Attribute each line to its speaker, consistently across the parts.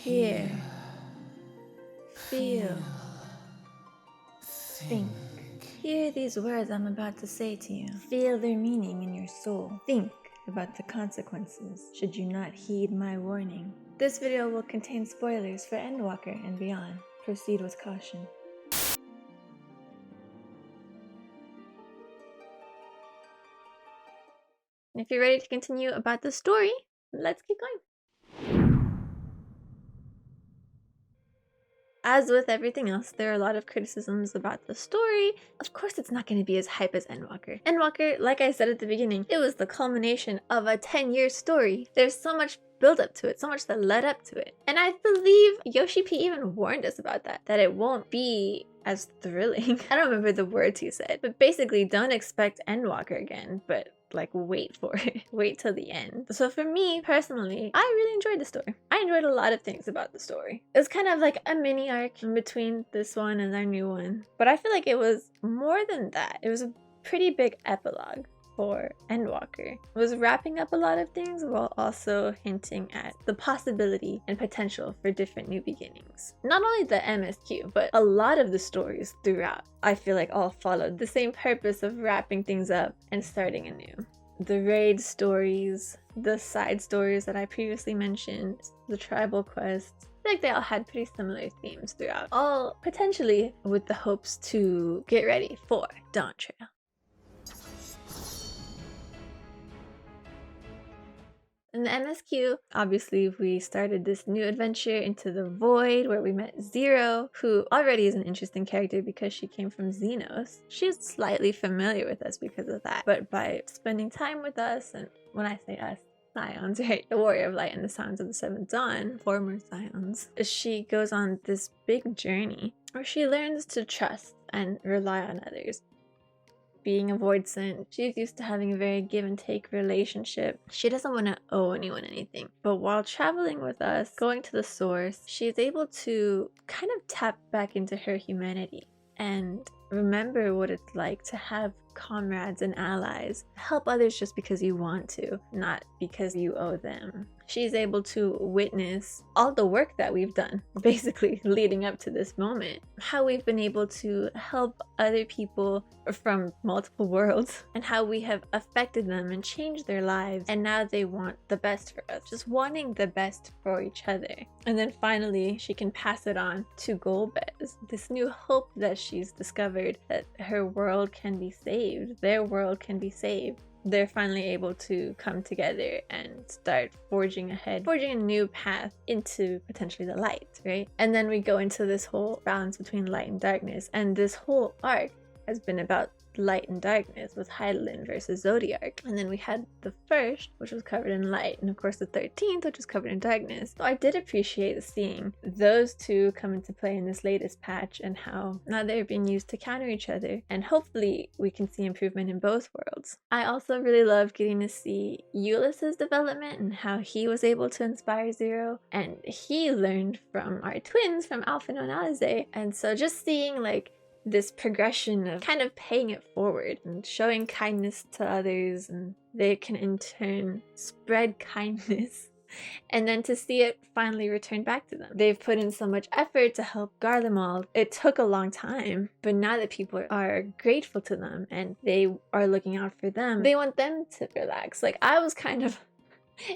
Speaker 1: Hear, feel, think. Hear these words I'm about to say to you. Feel their meaning in your soul. Think about the consequences should you not heed my warning. This video will contain spoilers for Endwalker and beyond. Proceed with caution. And if you're ready to continue about the story, let's keep going. As with everything else, there are a lot of criticisms about the story. Of course, it's not going to be as hype as Endwalker. Endwalker, like I said at the beginning, it was the culmination of a 10-year story. There's so much build up to it, so much that led up to it. And I believe Yoshi P even warned us about that it won't be as thrilling. I don't remember the words he said, but basically don't expect Endwalker again, but like wait for it. Wait till the end. So for me personally, I really enjoyed the story. I enjoyed a lot of things about the story. It was kind of like a mini arc in between this one and our new one. But I feel like it was more than that. It was a pretty big epilogue for Endwalker. It was wrapping up a lot of things while also hinting at the possibility and potential for different new beginnings. Not only the MSQ, but a lot of the stories throughout, I feel like all followed the same purpose of wrapping things up and starting anew. The raid stories, the side stories that I previously mentioned, the tribal quests, I feel like they all had pretty similar themes throughout, all potentially with the hopes to get ready for Dawntrail. In the MSQ, obviously we started this new adventure into the Void where we met Zero, who already is an interesting character because she came from Xenos. She's slightly familiar with us because of that, but by spending time with us, and when I say us, Scions, right? The Warrior of Light and the Scions of the Seventh Dawn, former Scions, she goes on this big journey where she learns to trust and rely on others. Being a Void Scent, she's used to having a very give and take relationship. She doesn't want to owe anyone anything. But while traveling with us, going to the source, she's able to kind of tap back into her humanity and remember what it's like to have comrades and allies. Help others just because you want to, not because you owe them. She's able to witness all the work that we've done, basically leading up to this moment. How we've been able to help other people from multiple worlds and how we have affected them and changed their lives. And now they want the best for us, just wanting the best for each other. And then finally, she can pass it on to Golbez, this new hope that she's discovered that her world can be saved, their world can be saved. They're finally able to come together and start forging ahead, forging a new path into potentially the light, right? And then we go into this whole balance between light and darkness, and this whole arc has been about light and darkness with Hydaelyn versus Zodiac. And then we had the first, which was covered in light, and of course the 13th, which was covered in darkness. So I did appreciate seeing those two come into play in this latest patch and how now they're being used to counter each other, and hopefully we can see improvement in both worlds. I also really love getting to see Eulis's development and how he was able to inspire Zero, and he learned from our twins, from Alpha and Alize. And so just seeing like this progression of kind of paying it forward and showing kindness to others, and they can in turn spread kindness, and then to see it finally return back to them. They've put in so much effort to help guard them all. It took a long time, but now that people are grateful to them and they are looking out for them, they want them to relax. Like I was kind of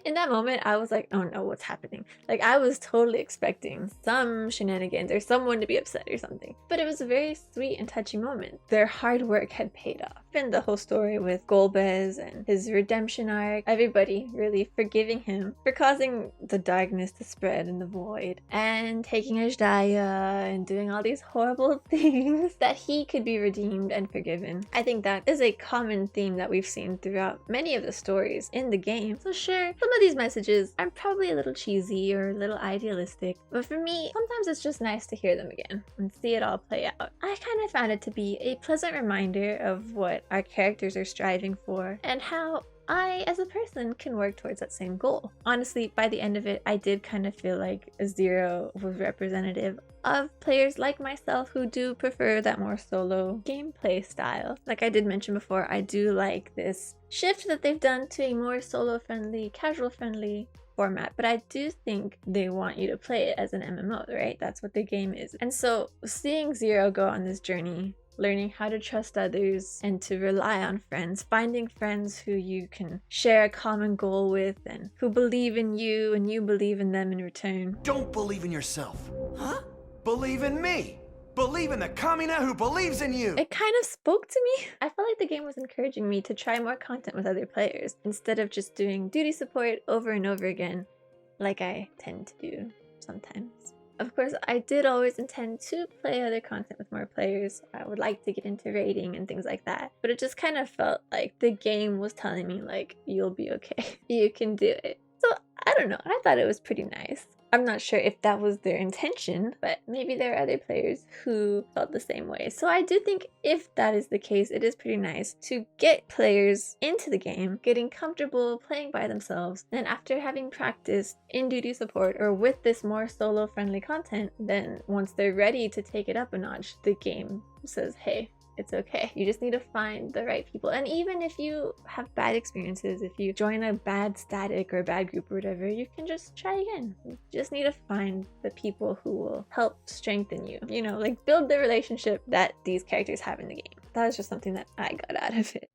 Speaker 1: in that moment, I was like, oh no, what's happening? Like I was totally expecting some shenanigans or someone to be upset or something. But it was a very sweet and touching moment. Their hard work had paid off. And the whole story with Golbez and his redemption arc, everybody really forgiving him for causing the darkness to spread in the void and taking Ajdaya and doing all these horrible things, that he could be redeemed and forgiven. I think that is a common theme that we've seen throughout many of the stories in the game. So sure, some of these messages are probably a little cheesy or a little idealistic, but for me, sometimes it's just nice to hear them again and see it all play out. I kind of found it to be a pleasant reminder of what our characters are striving for and how I, as a person, can work towards that same goal. Honestly, by the end of it, I did kind of feel like Zero was representative of players like myself who do prefer that more solo gameplay style. Like I did mention before, I do like this shift that they've done to a more solo-friendly, casual-friendly format, but I do think they want you to play it as an MMO, right? That's what the game is. And so seeing Zero go on this journey, learning how to trust others and to rely on friends, finding friends who you can share a common goal with and who believe in you and you believe in them in return.
Speaker 2: Don't believe in yourself. Huh? Believe in me. Believe in the Kamina who believes in you.
Speaker 1: It kind of spoke to me. I felt like the game was encouraging me to try more content with other players instead of just doing duty support over and over again like I tend to do sometimes. Of course, I did always intend to play other content with more players. I would like to get into raiding and things like that. But it just kind of felt like the game was telling me, like, you'll be okay. You can do it. So, I don't know. I thought it was pretty nice. I'm not sure if that was their intention, but maybe there are other players who felt the same way. So I do think if that is the case, it is pretty nice to get players into the game, getting comfortable playing by themselves. Then after having practiced in duty support or with this more solo friendly content, then once they're ready to take it up a notch, the game says, hey, it's okay. You just need to find the right people. And even if you have bad experiences, if you join a bad static or a bad group or whatever, you can just try again. You just need to find the people who will help strengthen you. You know, like build the relationship that these characters have in the game. That was just something that I got out of it.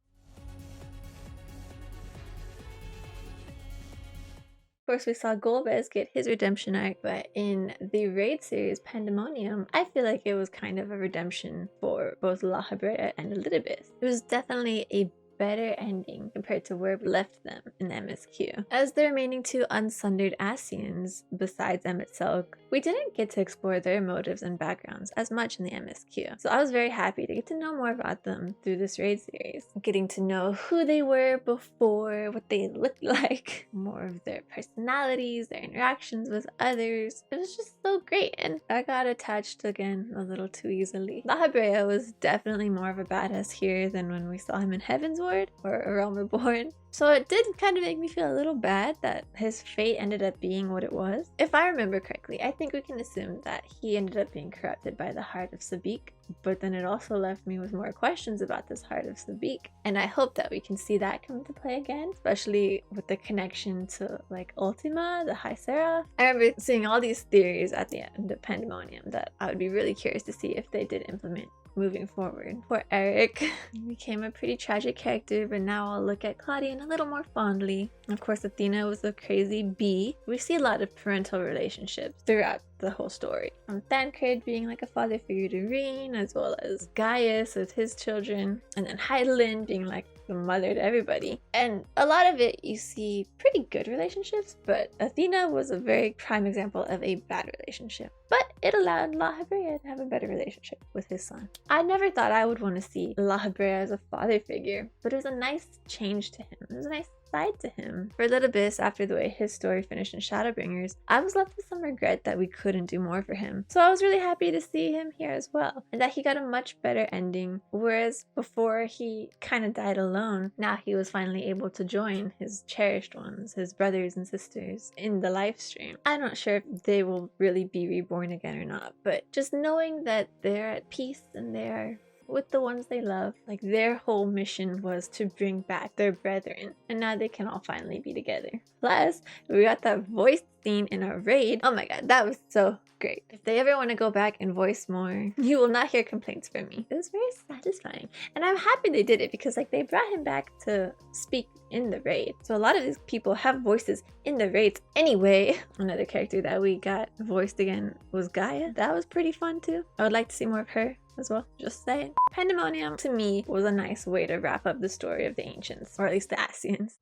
Speaker 1: Of course, we saw Golbez get his redemption arc, but in the raid series Pandæmonium, I feel like it was kind of a redemption for both La Habrea and Elidibus. It was definitely a better ending compared to where we left them in MSQ. As the remaining two unsundered Asians, besides Emmett Selk, we didn't get to explore their motives and backgrounds as much in the MSQ. So I was very happy to get to know more about them through this raid series. Getting to know who they were before, what they looked like, more of their personalities, their interactions with others. It was just so great, and I got attached again a little too easily. La Habrea was definitely more of a badass here than when we saw him in Heaven's Ward or A Realm Reborn. So it did kind of make me feel a little bad that his fate ended up being what it was. If I remember correctly, I think we can assume that he ended up being corrupted by the heart of Sabik, but then it also left me with more questions about this heart of Sabik. And I hope that we can see that come into play again, especially with the connection to like Ultima, the High Seraph. I remember seeing all these theories at the end of Pandæmonium that I would be really curious to see if they did implement moving forward. Poor Eric. He became a pretty tragic character, but now I'll look at Claudian a little more fondly. Of course, Athena was a crazy bee. We see a lot of parental relationships throughout the whole story. From Thancred being like a father figure to Reen, as well as Gaius with his children, and then Hydaelyn being like the mother to everybody. And a lot of it you see pretty good relationships, but Athena was a very prime example of a bad relationship. But it allowed La Habrea to have a better relationship with his son. I never thought I would want to see La Habrea as a father figure, but it was a nice change to him. It was a nice side to him. For Elidibus, after the way his story finished in Shadowbringers, I was left with some regret that we couldn't do more for him. So I was really happy to see him here as well, and that he got a much better ending, whereas before he kind of died alone, now he was finally able to join his cherished ones, his brothers and sisters, in the live stream. I'm not sure if they will really be reborn again or not, but just knowing that they're at peace and they're with the ones they love, like their whole mission was to bring back their brethren, and now they can all finally be together. Plus, we got that voice scene in our raid. Oh my god, that was so great. If they ever want to go back and voice more, you will not hear complaints from me. It was very satisfying, and I'm happy they did it because like they brought him back to speak in the raid. So a lot of these people have voices in the raids anyway. Another character that we got voiced again was Gaia. That was pretty fun too. I would like to see more of her as well, just saying. Pandæmonium to me was a nice way to wrap up the story of the ancients, or at least the Asians.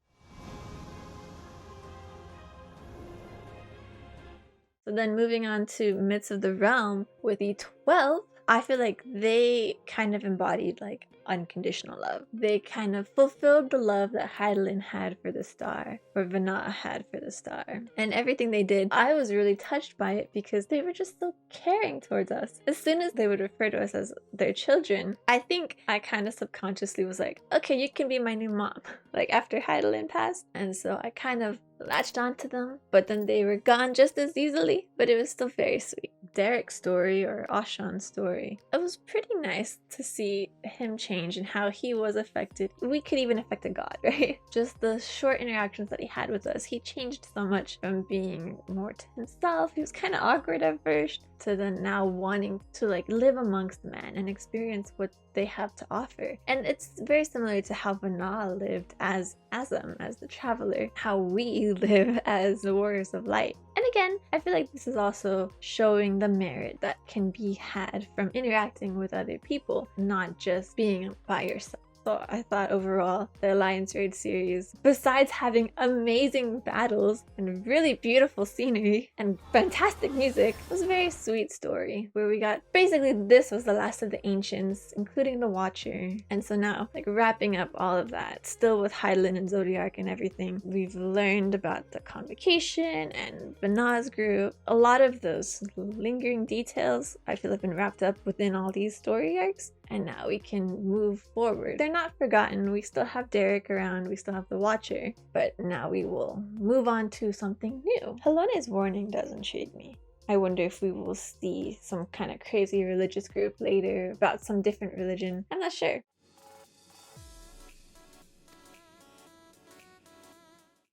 Speaker 1: So then moving on to Myths of the Realm with E12, I feel like they kind of embodied like unconditional love. They kind of fulfilled the love that Hydaelyn had for the star, or Vana'a had for the star. And everything they did, I was really touched by it because they were just so caring towards us. As soon as they would refer to us as their children, I think I kind of subconsciously was like, okay, you can be my new mom. Like after Hydaelyn passed. And so I kind of latched onto them, but then they were gone just as easily, but it was still very sweet. Derek's story or Ashan's story, it was pretty nice to see him change and how he was affected. We could even affect a god, right? Just the short interactions that he had with us. He changed so much from being more to himself. He was kind of awkward at first, to then now wanting to like live amongst men and experience what they have to offer. And it's very similar to how Vana lived as Azam, as the traveler, how we live as the warriors of light. And again, I feel like this is also showing the merit that can be had from interacting with other people, not just being by yourself. So I thought overall, the Alliance Raid series, besides having amazing battles and really beautiful scenery and fantastic music, was a very sweet story where we got basically this was the last of the Ancients, including the Watcher. And so now, like wrapping up all of that, still with Hydaelyn and Zodiac and everything, we've learned about the Convocation and Vana's group. A lot of those lingering details I feel have been wrapped up within all these story arcs. And now we can move forward. They're not forgotten. We still have Derek around. We still have the Watcher. But now we will move on to something new. Halone's warning does intrigue me. I wonder if we will see some kind of crazy religious group later about some different religion. I'm not sure.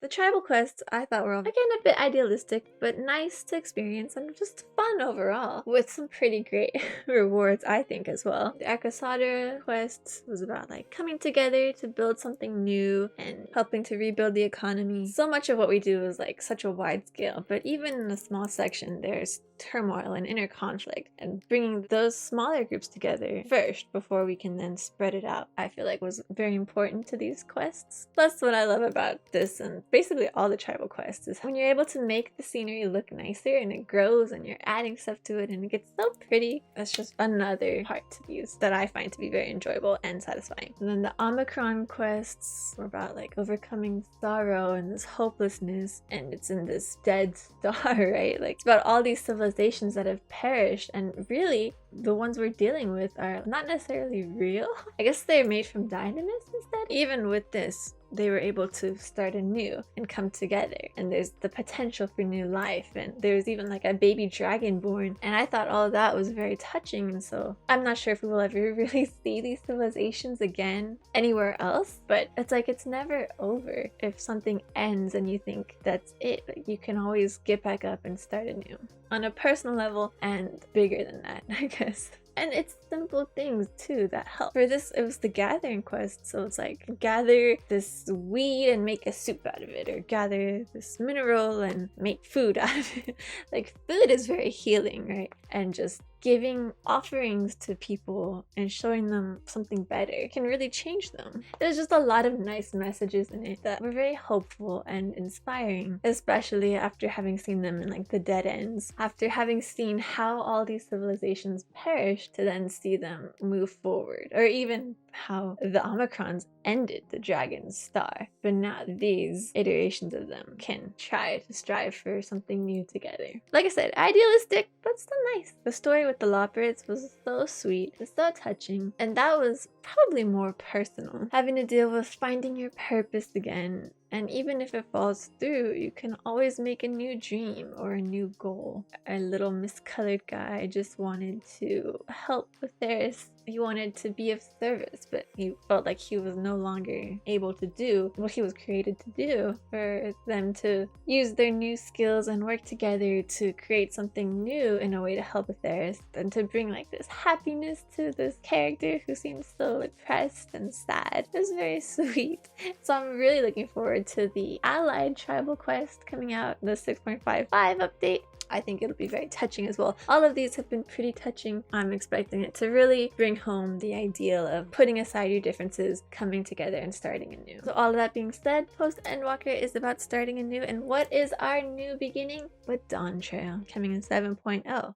Speaker 1: The tribal quests I thought were again a bit idealistic, but nice to experience and just fun overall, with some pretty great rewards I think as well. The Akasada quest was about like coming together to build something new and helping to rebuild the economy. So much of what we do is like such a wide scale, but even in a small section there's turmoil and inner conflict, and bringing those smaller groups together first before we can then spread it out, I feel like was very important to these quests. Plus, what I love about this and basically all the tribal quests is when you're able to make the scenery look nicer and it grows and you're adding stuff to it and it gets so pretty. That's just another part to use that I find to be very enjoyable and satisfying. And then the Omicron quests were about like overcoming sorrow and this hopelessness, and it's in this dead star, right? Like it's about all these civilizations that have perished, and really the ones we're dealing with are not necessarily real. I guess they're made from dynamis instead. Even with this, they were able to start anew and come together, and there's the potential for new life, and there's even like a baby dragon born, and I thought all of that was very touching. And so I'm not sure if we will ever really see these civilizations again anywhere else, but it's like it's never over. If something ends and you think that's it, like, you can always get back up and start anew on a personal level and bigger than that, I guess. And it's simple things too that help. For this, it was the gathering quest, so it's like gather this weed and make a soup out of it, or gather this mineral and make food out of it. Like food is very healing, right? And just giving offerings to people and showing them something better can really change them. There's just a lot of nice messages in it that were very hopeful and inspiring, especially after having seen them in like the dead ends, after having seen how all these civilizations perished, to then see them move forward, or even how the Omicrons ended the Dragon's Star. But now these iterations of them can try to strive for something new together. Like I said, idealistic, but still nice. The story with the Lawbirds was so sweet, it was so touching, and that was probably more personal. Having to deal with finding your purpose again, and even if it falls through, you can always make a new dream or a new goal. Our little miscolored guy just wanted to help with theirs. He wanted to be of service, but he felt like he was no longer able to do what he was created to do. For them to use their new skills and work together to create something new in a way to help with theirs, and to bring like this happiness to this character who seems so depressed and sad. It was very sweet. So I'm really looking forward to the Allied Tribal Quest coming out, the 6.55 update. I think it'll be very touching as well. All of these have been pretty touching. I'm expecting it to really bring home the ideal of putting aside your differences, coming together and starting anew. So all of that being said, Post-Endwalker is about starting anew, and what is our new beginning but Dawntrail coming in 7.0.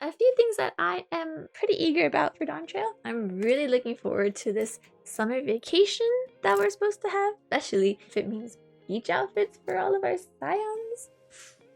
Speaker 1: A few things that I am pretty eager about for Dawntrail. I'm really looking forward to this summer vacation that we're supposed to have, especially if it means beach outfits for all of our scions.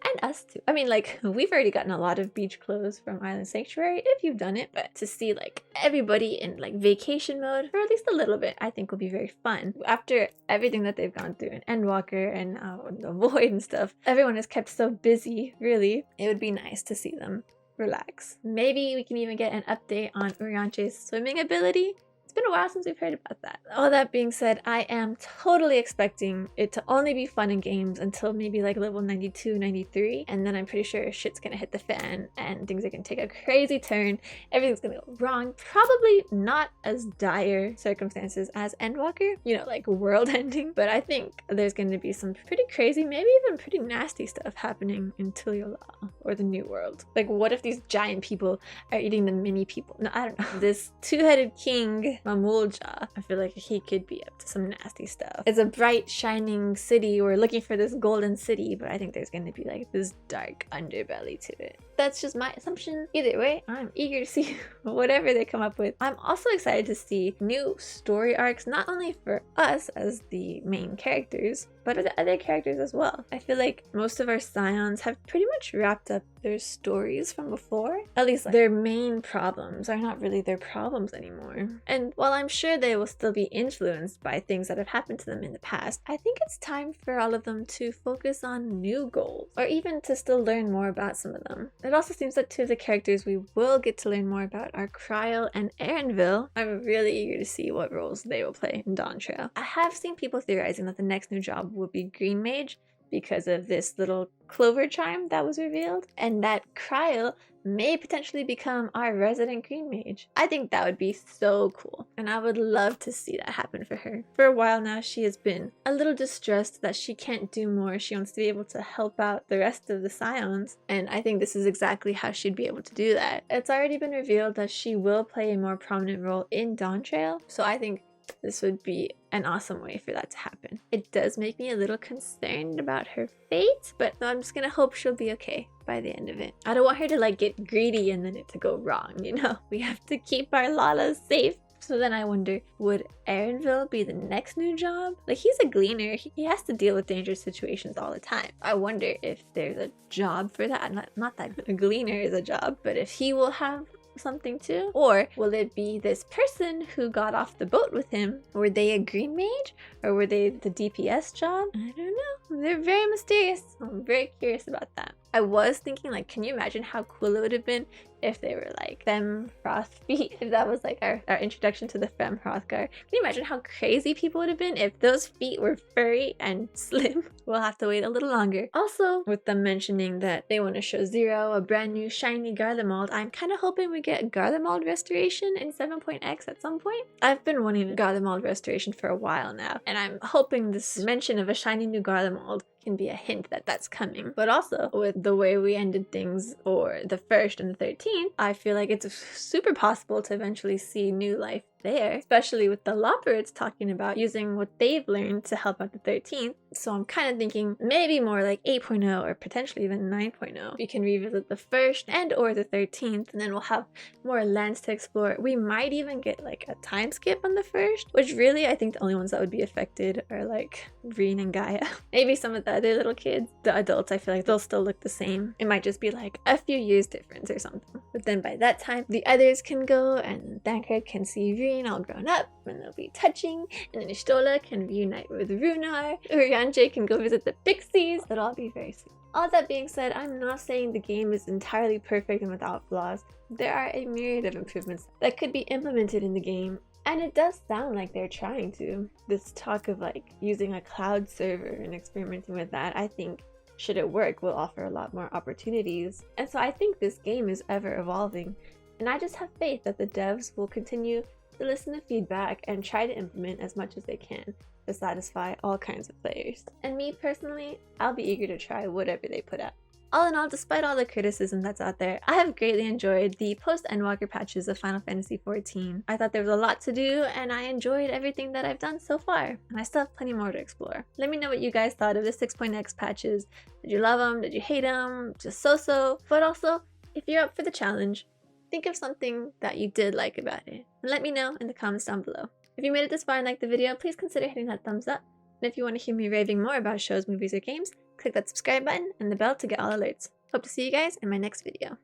Speaker 1: And us too. I mean, like, we've already gotten a lot of beach clothes from Island Sanctuary if you've done it, but to see like everybody in like vacation mode for at least a little bit, I think will be very fun. After everything that they've gone through in Endwalker and the Void and stuff, everyone is kept so busy, really. It would be nice to see them relax. Maybe we can even get an update on Urianche's swimming ability. It's been a while since we've heard about that. All that being said, I am totally expecting it to only be fun in games until maybe like level 92, 93, and then I'm pretty sure shit's gonna hit the fan and things are gonna take a crazy turn. Everything's gonna go wrong. Probably not as dire circumstances as Endwalker, you know, like world ending, but I think there's gonna be some pretty crazy, maybe even pretty nasty stuff happening in Tiliola or the New World. Like, what if these giant people are eating the mini people? No, I don't know. This two-headed king Mamulja, I feel like he could be up to some nasty stuff. It's a bright, shining city. We're looking for this golden city, but I think there's going to be like this dark underbelly to it. That's just my assumption. Either way, I'm eager to see whatever they come up with. I'm also excited to see new story arcs, not only for us as the main characters, but for the other characters as well. I feel like most of our Scions have pretty much wrapped up their stories from before. At least like, their main problems are not really their problems anymore. And while I'm sure they will still be influenced by things that have happened to them in the past, I think it's time for all of them to focus on new goals, or even to still learn more about some of them. It also seems that two of the characters we will get to learn more about are Kryl and Erenville. I'm really eager to see what roles they will play in Dawntrail. I have seen people theorizing that the next new job will be Green Mage because of this little clover chime that was revealed, and that Kryl may potentially become our resident Green Mage. I think that would be so cool, and I would love to see that happen for her. For a while now, she has been a little distressed that she can't do more. She wants to be able to help out the rest of the Scions, and I think this is exactly how she'd be able to do that. It's already been revealed that she will play a more prominent role in Dawntrail, so I think this would be an awesome way for that to happen. It does make me a little concerned about her fate, but I'm just gonna hope she'll be okay by the end of it. I don't want her to like get greedy and then it to go wrong, you know? We have to keep our Lalas safe. So then I wonder, would Erenville be the next new job? Like, he's a gleaner. He has to deal with dangerous situations all the time. I wonder if there's a job for that. Not that a gleaner is a job, but if he will have something too? Or will it be this person who got off the boat with him? Were they a green mage? Or were they the DPS job? I don't know. They're very mysterious. I'm very curious about that. I was thinking, like, can you imagine how cool it would have been if they were like Femme Frost feet? If that was like our introduction to the Femme Hrothgar. Can you imagine how crazy people would have been if those feet were furry and slim? We'll have to wait a little longer. Also, with them mentioning that they want to show Zero a brand new shiny Garlemald, I'm kind of hoping we get Garlemald restoration in 7.x at some point. I've been wanting Garlemald restoration for a while now, and I'm hoping this mention of a shiny new Garlemald can be a hint that that's coming. But also, with the way we ended things for the 1st and the 13th, I feel like it's super possible to eventually see new life there, especially with the Lopperids talking about using what they've learned to help out the 13th. So I'm kind of thinking maybe more like 8.0 or potentially even 9.0. We can revisit the 1st and or the 13th, and then we'll have more lands to explore. We might even get like a time skip on the 1st, which really I think the only ones that would be affected are like Reen and Gaia. Maybe some of the other little kids. The adults, I feel like they'll still look the same. It might just be like a few years difference or something. But then by that time, the others can go, and Thancred can see Reen all grown up, and they'll be touching, and then Ishtola can reunite with Runar. Urianche can go visit the Pixies. It'll all be very sweet. All that being said, I'm not saying the game is entirely perfect and without flaws. There are a myriad of improvements that could be implemented in the game, and it does sound like they're trying to. This talk of like using a cloud server and experimenting with that, I think, should it work, will offer a lot more opportunities. And so I think this game is ever evolving, and I just have faith that the devs will continue to listen to feedback and try to implement as much as they can to satisfy all kinds of players. And me personally, I'll be eager to try whatever they put out. All in all, despite all the criticism that's out there, I have greatly enjoyed the Post-Endwalker patches of Final Fantasy XIV. I thought there was a lot to do, and I enjoyed everything that I've done so far, and I still have plenty more to explore. Let me know what you guys thought of the 6.x patches. Did you love them? Did you hate them? Just so-so? But also, if you're up for the challenge, think of something that you did like about it, and let me know in the comments down below. If you made it this far and liked the video, please consider hitting that thumbs up. And if you want to hear me raving more about shows, movies, or games, Click that subscribe button and the bell to get all alerts. Hope to see you guys in my next video.